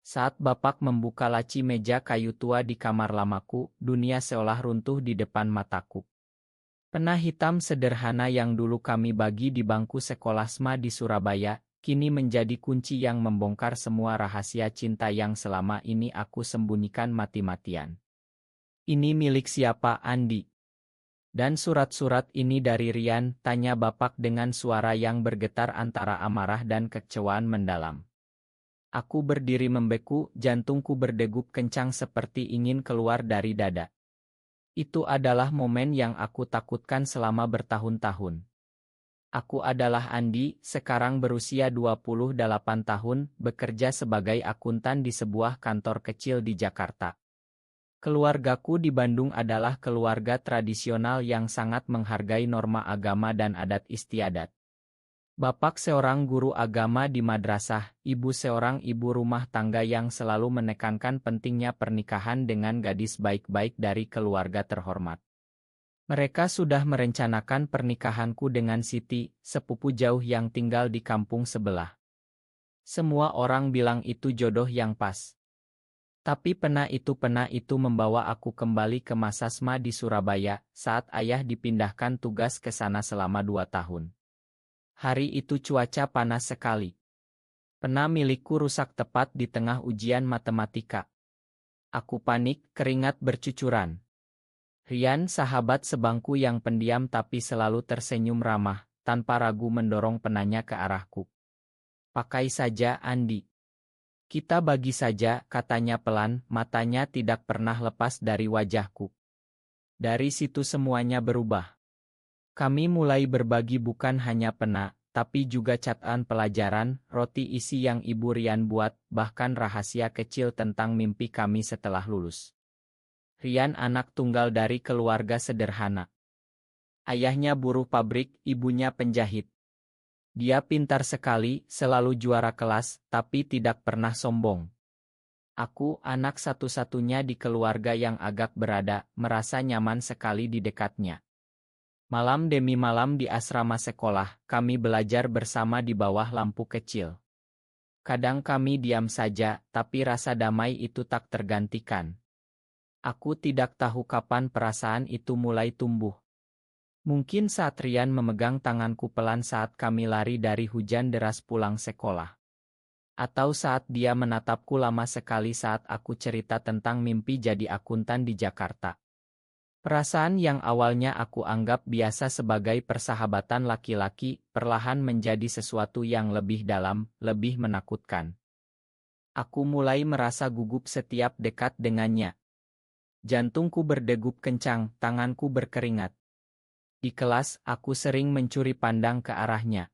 Saat Bapak membuka laci meja kayu tua di kamar lamaku, dunia seolah runtuh di depan mataku. Pena hitam sederhana yang dulu kami bagi di bangku sekolah SMA di Surabaya, kini menjadi kunci yang membongkar semua rahasia cinta yang selama ini aku sembunyikan mati-matian. Ini milik siapa, Andi? Dan surat-surat ini dari Rian, tanya Bapak dengan suara yang bergetar antara amarah dan kekecewaan mendalam. Aku berdiri membeku, jantungku berdegup kencang seperti ingin keluar dari dada. Itu adalah momen yang aku takutkan selama bertahun-tahun. Aku adalah Andi, sekarang berusia 28 tahun, bekerja sebagai akuntan di sebuah kantor kecil di Jakarta. Keluargaku di Bandung adalah keluarga tradisional yang sangat menghargai norma agama dan adat istiadat. Bapak seorang guru agama di madrasah, ibu seorang ibu rumah tangga yang selalu menekankan pentingnya pernikahan dengan gadis baik-baik dari keluarga terhormat. Mereka sudah merencanakan pernikahanku dengan Siti, sepupu jauh yang tinggal di kampung sebelah. Semua orang bilang itu jodoh yang pas. Tapi pena itu membawa aku kembali ke masa SMA di Surabaya, saat ayah dipindahkan tugas ke sana selama 2 tahun. Hari itu cuaca panas sekali. Pena milikku rusak tepat di tengah ujian matematika. Aku panik, keringat bercucuran. Rian, sahabat sebangku yang pendiam tapi selalu tersenyum ramah, tanpa ragu mendorong penanya ke arahku. Pakai saja, Andi. Kita bagi saja, katanya pelan, matanya tidak pernah lepas dari wajahku. Dari situ semuanya berubah. Kami mulai berbagi bukan hanya pena, tapi juga catatan pelajaran, roti isi yang Ibu Rian buat, bahkan rahasia kecil tentang mimpi kami setelah lulus. Rian anak tunggal dari keluarga sederhana. Ayahnya buruh pabrik, ibunya penjahit. Dia pintar sekali, selalu juara kelas, tapi tidak pernah sombong. Aku, anak satu-satunya di keluarga yang agak berada, merasa nyaman sekali di dekatnya. Malam demi malam di asrama sekolah, kami belajar bersama di bawah lampu kecil. Kadang kami diam saja, tapi rasa damai itu tak tergantikan. Aku tidak tahu kapan perasaan itu mulai tumbuh. Mungkin saat Rian memegang tanganku pelan saat kami lari dari hujan deras pulang sekolah. Atau saat dia menatapku lama sekali saat aku cerita tentang mimpi jadi akuntan di Jakarta. Perasaan yang awalnya aku anggap biasa sebagai persahabatan laki-laki, perlahan menjadi sesuatu yang lebih dalam, lebih menakutkan. Aku mulai merasa gugup setiap dekat dengannya. Jantungku berdegup kencang, tanganku berkeringat. Di kelas, aku sering mencuri pandang ke arahnya.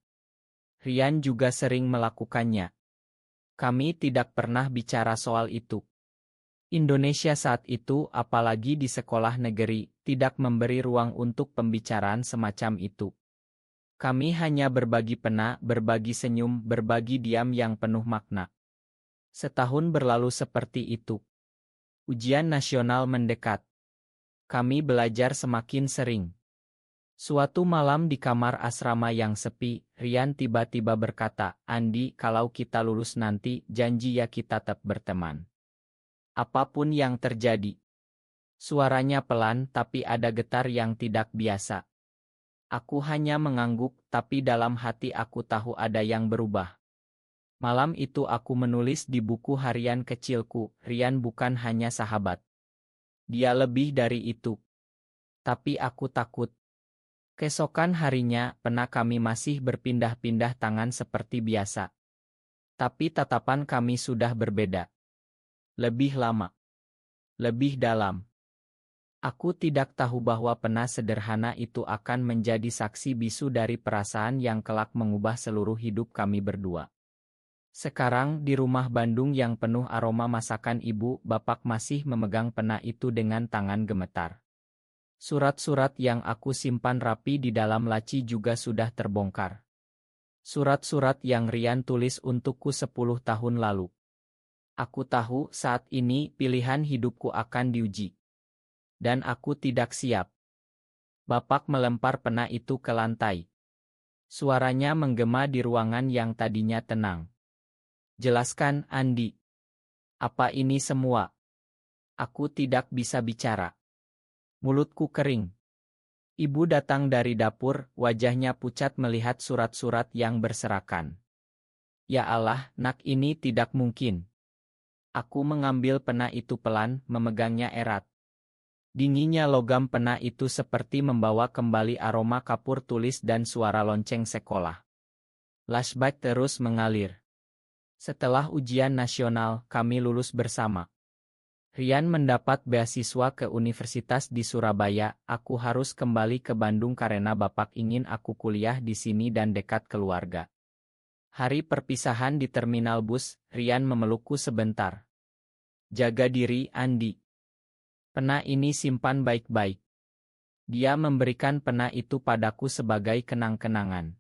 Rian juga sering melakukannya. Kami tidak pernah bicara soal itu. Indonesia saat itu, apalagi di sekolah negeri, tidak memberi ruang untuk pembicaraan semacam itu. Kami hanya berbagi pena, berbagi senyum, berbagi diam yang penuh makna. Setahun berlalu seperti itu. Ujian nasional mendekat. Kami belajar semakin sering. Suatu malam di kamar asrama yang sepi, Rian tiba-tiba berkata, Andi, kalau kita lulus nanti, janji ya kita tetap berteman. Apapun yang terjadi. Suaranya pelan tapi ada getar yang tidak biasa. Aku hanya mengangguk, tapi dalam hati aku tahu ada yang berubah. Malam itu aku menulis di buku harian kecilku, Rian bukan hanya sahabat. Dia lebih dari itu. Tapi aku takut. Keesokan harinya, pena kami masih berpindah-pindah tangan seperti biasa. Tapi tatapan kami sudah berbeda. Lebih lama. Lebih dalam. Aku tidak tahu bahwa pena sederhana itu akan menjadi saksi bisu dari perasaan yang kelak mengubah seluruh hidup kami berdua. Sekarang, di rumah Bandung yang penuh aroma masakan ibu, Bapak masih memegang pena itu dengan tangan gemetar. Surat-surat yang aku simpan rapi di dalam laci juga sudah terbongkar. Surat-surat yang Rian tulis untukku 10 tahun lalu. Aku tahu saat ini pilihan hidupku akan diuji. Dan aku tidak siap. Bapak melempar pena itu ke lantai. Suaranya menggema di ruangan yang tadinya tenang. Jelaskan, Andi. Apa ini semua? Aku tidak bisa bicara. Mulutku kering. Ibu datang dari dapur, wajahnya pucat melihat surat-surat yang berserakan. Ya Allah, nak, ini tidak mungkin. Aku mengambil pena itu pelan, memegangnya erat. Dinginnya logam pena itu seperti membawa kembali aroma kapur tulis dan suara lonceng sekolah. Flashback terus mengalir. Setelah ujian nasional, kami lulus bersama. Rian mendapat beasiswa ke universitas di Surabaya. Aku harus kembali ke Bandung karena bapak ingin aku kuliah di sini dan dekat keluarga. Hari perpisahan di terminal bus, Rian memelukku sebentar. Jaga diri, Andi. Pena ini simpan baik-baik. Dia memberikan pena itu padaku sebagai kenang-kenangan.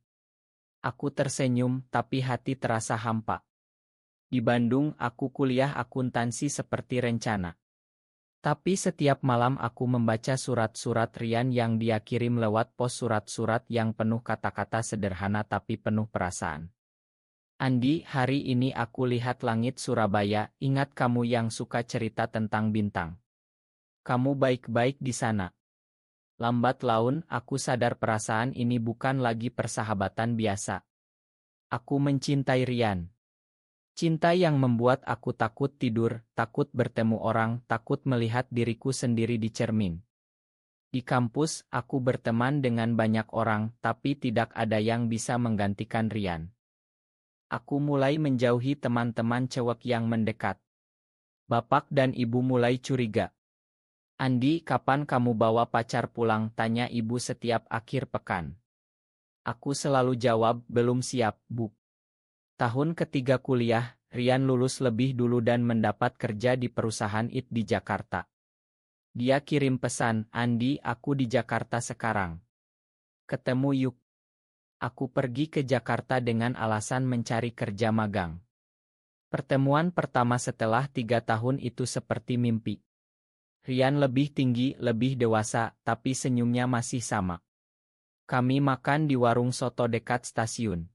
Aku tersenyum, tapi hati terasa hampa. Di Bandung, aku kuliah akuntansi seperti rencana. Tapi setiap malam aku membaca surat-surat Rian yang dia kirim lewat pos, surat-surat yang penuh kata-kata sederhana tapi penuh perasaan. Andi, hari ini aku lihat langit Surabaya, ingat kamu yang suka cerita tentang bintang. Kamu baik-baik di sana. Lambat laun, aku sadar perasaan ini bukan lagi persahabatan biasa. Aku mencintai Rian. Cinta yang membuat aku takut tidur, takut bertemu orang, takut melihat diriku sendiri di cermin. Di kampus, aku berteman dengan banyak orang, tapi tidak ada yang bisa menggantikan Rian. Aku mulai menjauhi teman-teman cewek yang mendekat. Bapak dan ibu mulai curiga. Andi, kapan kamu bawa pacar pulang? Tanya ibu setiap akhir pekan. Aku selalu jawab, belum siap, Bu. Tahun ketiga kuliah, Rian lulus lebih dulu dan mendapat kerja di perusahaan IT di Jakarta. Dia kirim pesan, Andi, aku di Jakarta sekarang. Ketemu yuk. Aku pergi ke Jakarta dengan alasan mencari kerja magang. Pertemuan pertama setelah 3 tahun itu seperti mimpi. Rian lebih tinggi, lebih dewasa, tapi senyumnya masih sama. Kami makan di warung soto dekat stasiun.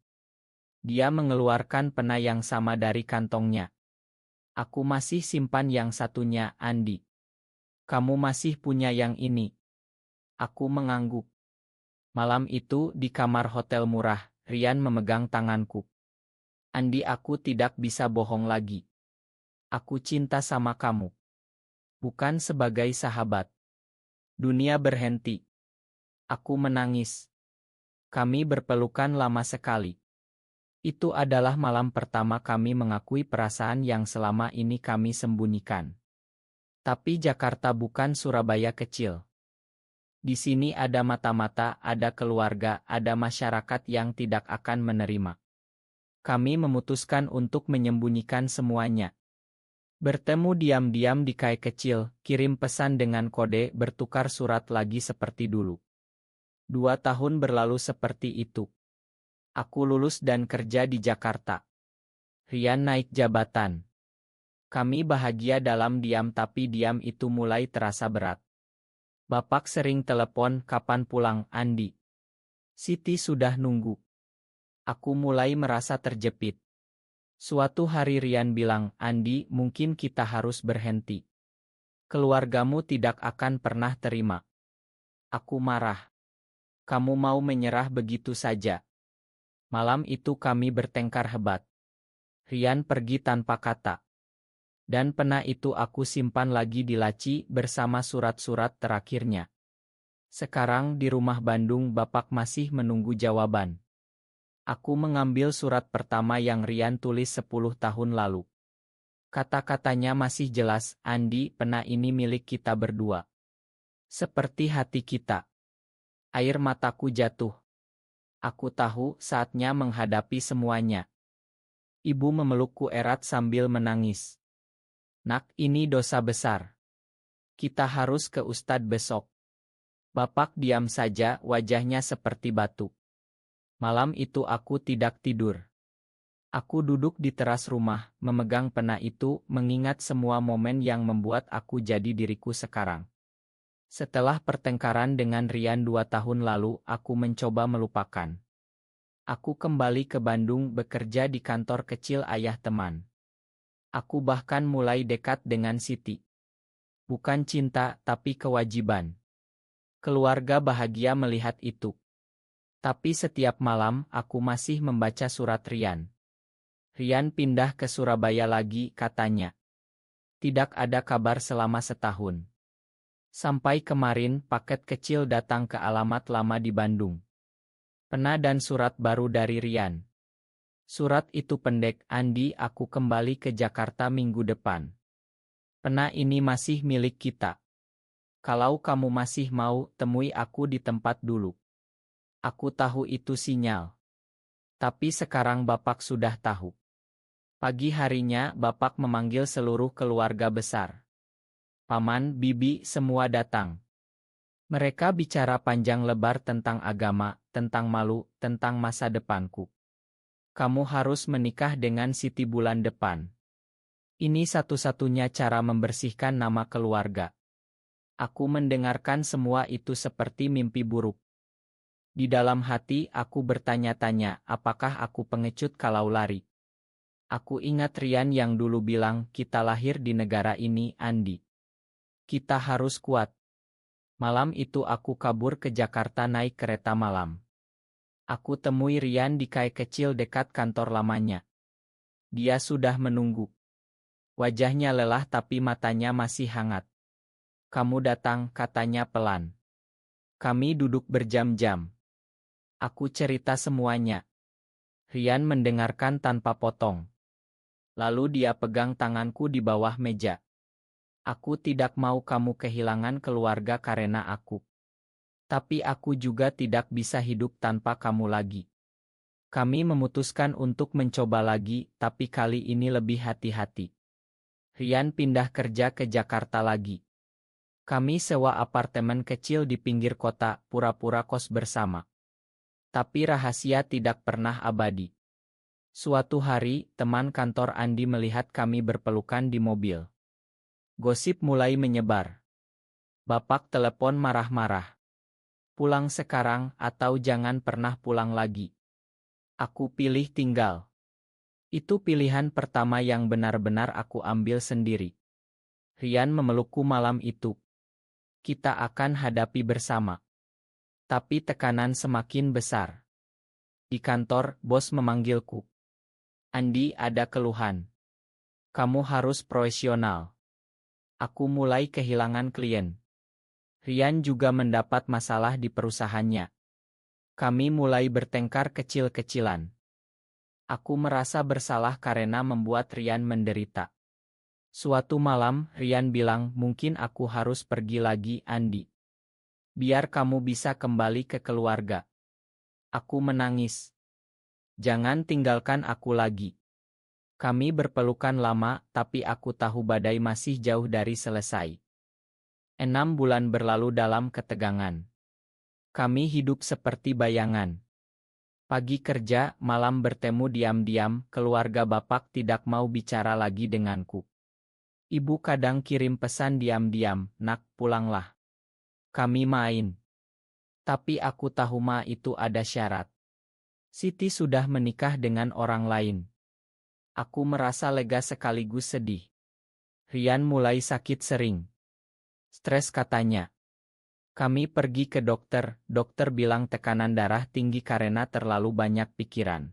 Dia mengeluarkan pena yang sama dari kantongnya. Aku masih simpan yang satunya, Andi. Kamu masih punya yang ini? Aku mengangguk. Malam itu, di kamar hotel murah, Rian memegang tanganku. Andi, aku tidak bisa bohong lagi. Aku cinta sama kamu. Bukan sebagai sahabat. Dunia berhenti. Aku menangis. Kami berpelukan lama sekali. Itu adalah malam pertama kami mengakui perasaan yang selama ini kami sembunyikan. Tapi Jakarta bukan Surabaya kecil. Di sini ada mata-mata, ada keluarga, ada masyarakat yang tidak akan menerima. Kami memutuskan untuk menyembunyikan semuanya. Bertemu diam-diam di kai kecil, kirim pesan dengan kode, bertukar surat lagi seperti dulu. 2 tahun berlalu seperti itu. Aku lulus dan kerja di Jakarta. Rian naik jabatan. Kami bahagia dalam diam, tapi diam itu mulai terasa berat. Bapak sering telepon, kapan pulang, Andi? Siti sudah nunggu. Aku mulai merasa terjepit. Suatu hari Rian bilang, Andi, mungkin kita harus berhenti. Keluargamu tidak akan pernah terima. Aku marah. Kamu mau menyerah begitu saja? Malam itu kami bertengkar hebat. Rian pergi tanpa kata. Dan pena itu aku simpan lagi di laci bersama surat-surat terakhirnya. Sekarang di rumah Bandung, bapak masih menunggu jawaban. Aku mengambil surat pertama yang Rian tulis 10 tahun lalu. Kata-katanya masih jelas, Andi, pena ini milik kita berdua. Seperti hati kita. Air mataku jatuh. Aku tahu saatnya menghadapi semuanya. Ibu memelukku erat sambil menangis. Nak, ini dosa besar. Kita harus ke Ustadz besok. Bapak diam saja, wajahnya seperti batu. Malam itu aku tidak tidur. Aku duduk di teras rumah, memegang pena itu, mengingat semua momen yang membuat aku jadi diriku sekarang. Setelah pertengkaran dengan Rian 2 tahun lalu, aku mencoba melupakan. Aku kembali ke Bandung bekerja di kantor kecil ayah teman. Aku bahkan mulai dekat dengan Siti. Bukan cinta, tapi kewajiban. Keluarga bahagia melihat itu. Tapi setiap malam, aku masih membaca surat Rian. Rian pindah ke Surabaya lagi, katanya. Tidak ada kabar selama setahun. Sampai kemarin, paket kecil datang ke alamat lama di Bandung. Pena dan surat baru dari Rian. Surat itu pendek, Andi, aku kembali ke Jakarta minggu depan. Pena ini masih milik kita. Kalau kamu masih mau, temui aku di tempat dulu. Aku tahu itu sinyal. Tapi sekarang Bapak sudah tahu. Pagi harinya, Bapak memanggil seluruh keluarga besar. Paman, bibi, semua datang. Mereka bicara panjang lebar tentang agama, tentang malu, tentang masa depanku. Kamu harus menikah dengan Siti bulan depan. Ini satu-satunya cara membersihkan nama keluarga. Aku mendengarkan semua itu seperti mimpi buruk. Di dalam hati aku bertanya-tanya, apakah aku pengecut kalau lari? Aku ingat Rian yang dulu bilang, kita lahir di negara ini, Andi. Kita harus kuat. Malam itu aku kabur ke Jakarta naik kereta malam. Aku temui Rian di kai kecil dekat kantor lamanya. Dia sudah menunggu. Wajahnya lelah tapi matanya masih hangat. Kamu datang, katanya pelan. Kami duduk berjam-jam. Aku cerita semuanya. Rian mendengarkan tanpa potong. Lalu dia pegang tanganku di bawah meja. Aku tidak mau kamu kehilangan keluarga karena aku. Tapi aku juga tidak bisa hidup tanpa kamu lagi. Kami memutuskan untuk mencoba lagi, tapi kali ini lebih hati-hati. Rian pindah kerja ke Jakarta lagi. Kami sewa apartemen kecil di pinggir kota, pura-pura kos bersama. Tapi rahasia tidak pernah abadi. Suatu hari, teman kantor Andi melihat kami berpelukan di mobil. Gosip mulai menyebar. Bapak telepon marah-marah. Pulang sekarang atau jangan pernah pulang lagi. Aku pilih tinggal. Itu pilihan pertama yang benar-benar aku ambil sendiri. Rian memelukku malam itu. Kita akan hadapi bersama. Tapi tekanan semakin besar. Di kantor, bos memanggilku. Andi, ada keluhan. Kamu harus profesional. Aku mulai kehilangan klien. Rian juga mendapat masalah di perusahaannya. Kami mulai bertengkar kecil-kecilan. Aku merasa bersalah karena membuat Rian menderita. Suatu malam, Rian bilang, mungkin aku harus pergi lagi, Andi. Biar kamu bisa kembali ke keluarga. Aku menangis. Jangan tinggalkan aku lagi. Kami berpelukan lama, tapi aku tahu badai masih jauh dari selesai. 6 bulan berlalu dalam ketegangan. Kami hidup seperti bayangan. Pagi kerja, malam bertemu diam-diam, keluarga Bapak tidak mau bicara lagi denganku. Ibu kadang kirim pesan diam-diam, nak, pulanglah. Kami main. Tapi aku tahu itu ada syarat. Siti sudah menikah dengan orang lain. Aku merasa lega sekaligus sedih. Rian mulai sakit sering. Stres, katanya. Kami pergi ke dokter, dokter bilang tekanan darah tinggi karena terlalu banyak pikiran.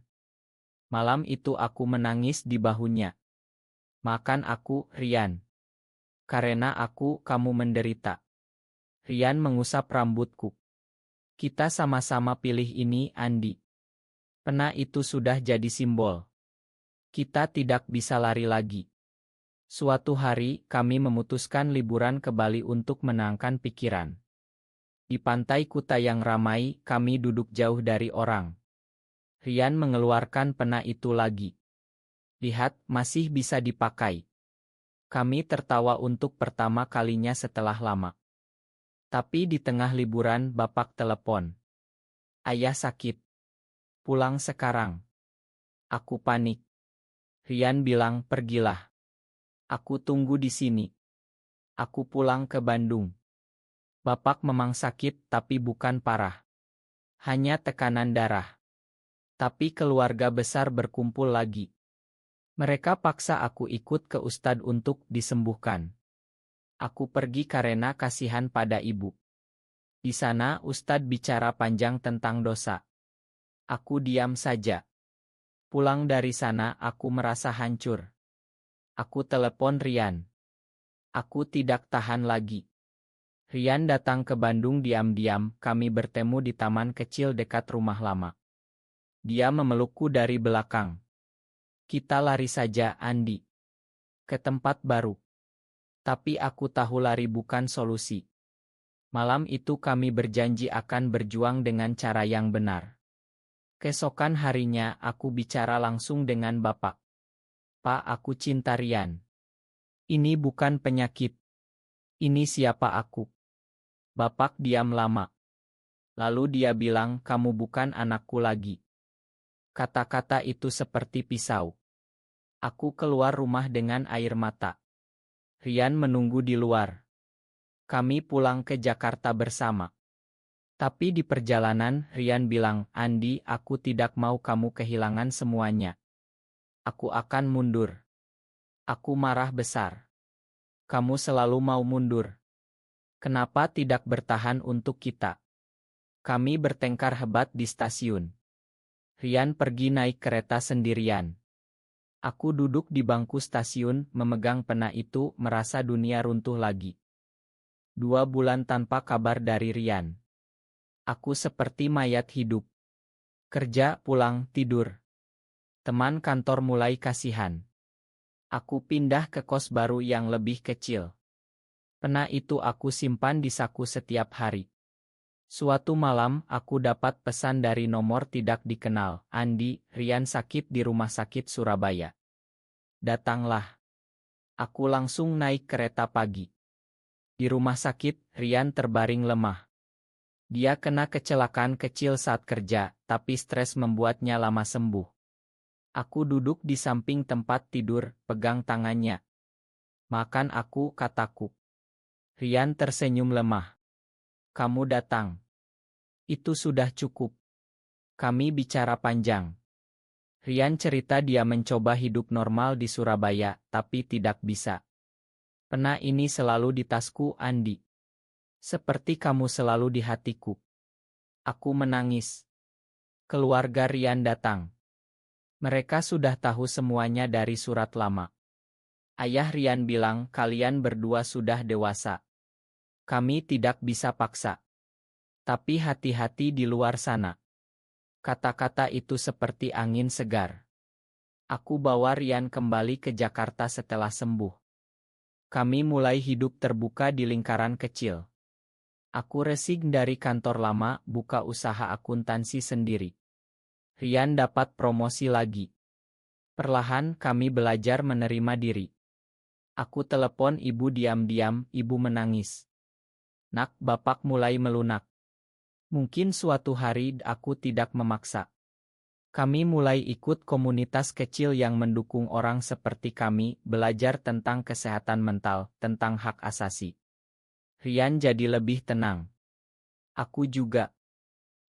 Malam itu aku menangis di bahunya. Makan aku, Rian. Karena aku, kamu menderita. Rian mengusap rambutku. Kita sama-sama pilih ini, Andi. Pena itu sudah jadi simbol. Kita tidak bisa lari lagi. Suatu hari, kami memutuskan liburan ke Bali untuk menenangkan pikiran. Di pantai Kuta yang ramai, kami duduk jauh dari orang. Rian mengeluarkan pena itu lagi. Lihat, masih bisa dipakai. Kami tertawa untuk pertama kalinya setelah lama. Tapi di tengah liburan, Bapak telepon. Ayah sakit. Pulang sekarang. Aku panik. Rian bilang, pergilah. Aku tunggu di sini. Aku pulang ke Bandung. Bapak memang sakit, tapi bukan parah. Hanya tekanan darah. Tapi keluarga besar berkumpul lagi. Mereka paksa aku ikut ke ustadz untuk disembuhkan. Aku pergi karena kasihan pada ibu. Di sana ustadz bicara panjang tentang dosa. Aku diam saja. Pulang dari sana aku merasa hancur. Aku telepon Rian. Aku tidak tahan lagi. Rian datang ke Bandung diam-diam, kami bertemu di taman kecil dekat rumah lama. Dia memelukku dari belakang. Kita lari saja, Andi. Ke tempat baru. Tapi aku tahu lari bukan solusi. Malam itu kami berjanji akan berjuang dengan cara yang benar. Keesokan harinya aku bicara langsung dengan Bapak. Pak, aku cinta Rian. Ini bukan penyakit. Ini siapa aku. Bapak diam lama. Lalu dia bilang, kamu bukan anakku lagi. Kata-kata itu seperti pisau. Aku keluar rumah dengan air mata. Rian menunggu di luar. Kami pulang ke Jakarta bersama. Tapi di perjalanan, Rian bilang, Andi, aku tidak mau kamu kehilangan semuanya. Aku akan mundur. Aku marah besar. Kamu selalu mau mundur. Kenapa tidak bertahan untuk kita? Kami bertengkar hebat di stasiun. Rian pergi naik kereta sendirian. Aku duduk di bangku stasiun, memegang pena itu, merasa dunia runtuh lagi. 2 bulan tanpa kabar dari Rian. Aku seperti mayat hidup. Kerja, pulang, tidur. Teman kantor mulai kasihan. Aku pindah ke kos baru yang lebih kecil. Pena itu aku simpan di saku setiap hari. Suatu malam, aku dapat pesan dari nomor tidak dikenal. Andi, Rian sakit di rumah sakit Surabaya. Datanglah. Aku langsung naik kereta pagi. Di rumah sakit, Rian terbaring lemah. Dia kena kecelakaan kecil saat kerja, tapi stres membuatnya lama sembuh. Aku duduk di samping tempat tidur, pegang tangannya. Makan aku, kataku. Rian tersenyum lemah. Kamu datang. Itu sudah cukup. Kami bicara panjang. Rian cerita dia mencoba hidup normal di Surabaya, tapi tidak bisa. Pena ini selalu di tasku, Andi. Seperti kamu selalu di hatiku. Aku menangis. Keluarga Rian datang. Mereka sudah tahu semuanya dari surat lama. Ayah Rian bilang, kalian berdua sudah dewasa. Kami tidak bisa paksa. Tapi hati-hati di luar sana. Kata-kata itu seperti angin segar. Aku bawa Rian kembali ke Jakarta setelah sembuh. Kami mulai hidup terbuka di lingkaran kecil. Aku resign dari kantor lama, buka usaha akuntansi sendiri. Rian dapat promosi lagi. Perlahan kami belajar menerima diri. Aku telepon ibu diam-diam, ibu menangis. Nak, bapak mulai melunak. Mungkin suatu hari aku tidak memaksa. Kami mulai ikut komunitas kecil yang mendukung orang seperti kami, belajar tentang kesehatan mental, tentang hak asasi. Rian jadi lebih tenang. Aku juga.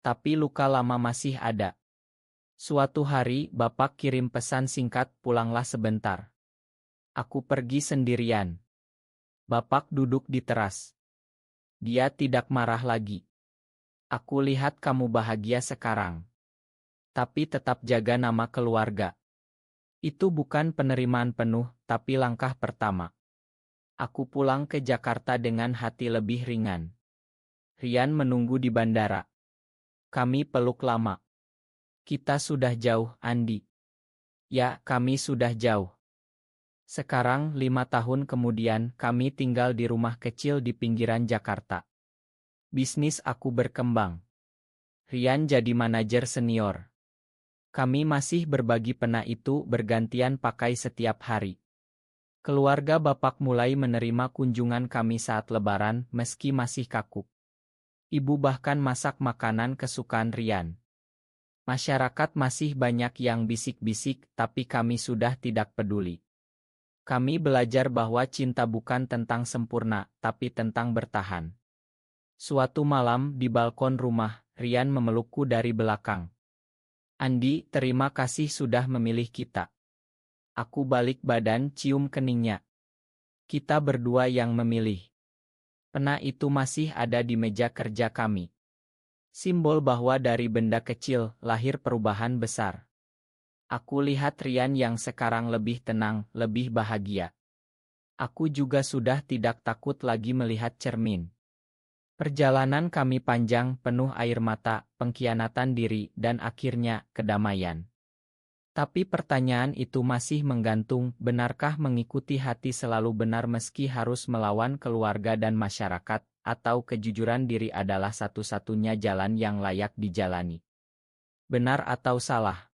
Tapi luka lama masih ada. Suatu hari, bapak kirim pesan singkat, pulanglah sebentar. Aku pergi sendirian. Bapak duduk di teras. Dia tidak marah lagi. Aku lihat kamu bahagia sekarang. Tapi tetap jaga nama keluarga. Itu bukan penerimaan penuh, tapi langkah pertama. Aku pulang ke Jakarta dengan hati lebih ringan. Rian menunggu di bandara. Kami peluk lama. Kita sudah jauh, Andi. Ya, kami sudah jauh. Sekarang, 5 tahun kemudian, kami tinggal di rumah kecil di pinggiran Jakarta. Bisnis aku berkembang. Rian jadi manajer senior. Kami masih berbagi pena itu, bergantian pakai setiap hari. Keluarga bapak mulai menerima kunjungan kami saat lebaran, meski masih kaku. Ibu bahkan masak makanan kesukaan Rian. Masyarakat masih banyak yang bisik-bisik, tapi kami sudah tidak peduli. Kami belajar bahwa cinta bukan tentang sempurna, tapi tentang bertahan. Suatu malam, di balkon rumah, Rian memelukku dari belakang. Andi, terima kasih sudah memilih kita. Aku balik badan cium keningnya. Kita berdua yang memilih. Pena itu masih ada di meja kerja kami. Simbol bahwa dari benda kecil lahir perubahan besar. Aku lihat Rian yang sekarang lebih tenang, lebih bahagia. Aku juga sudah tidak takut lagi melihat cermin. Perjalanan kami panjang, penuh air mata, pengkhianatan diri, dan akhirnya kedamaian. Tapi pertanyaan itu masih menggantung, benarkah mengikuti hati selalu benar meski harus melawan keluarga dan masyarakat, atau kejujuran diri adalah satu-satunya jalan yang layak dijalani? Benar atau salah?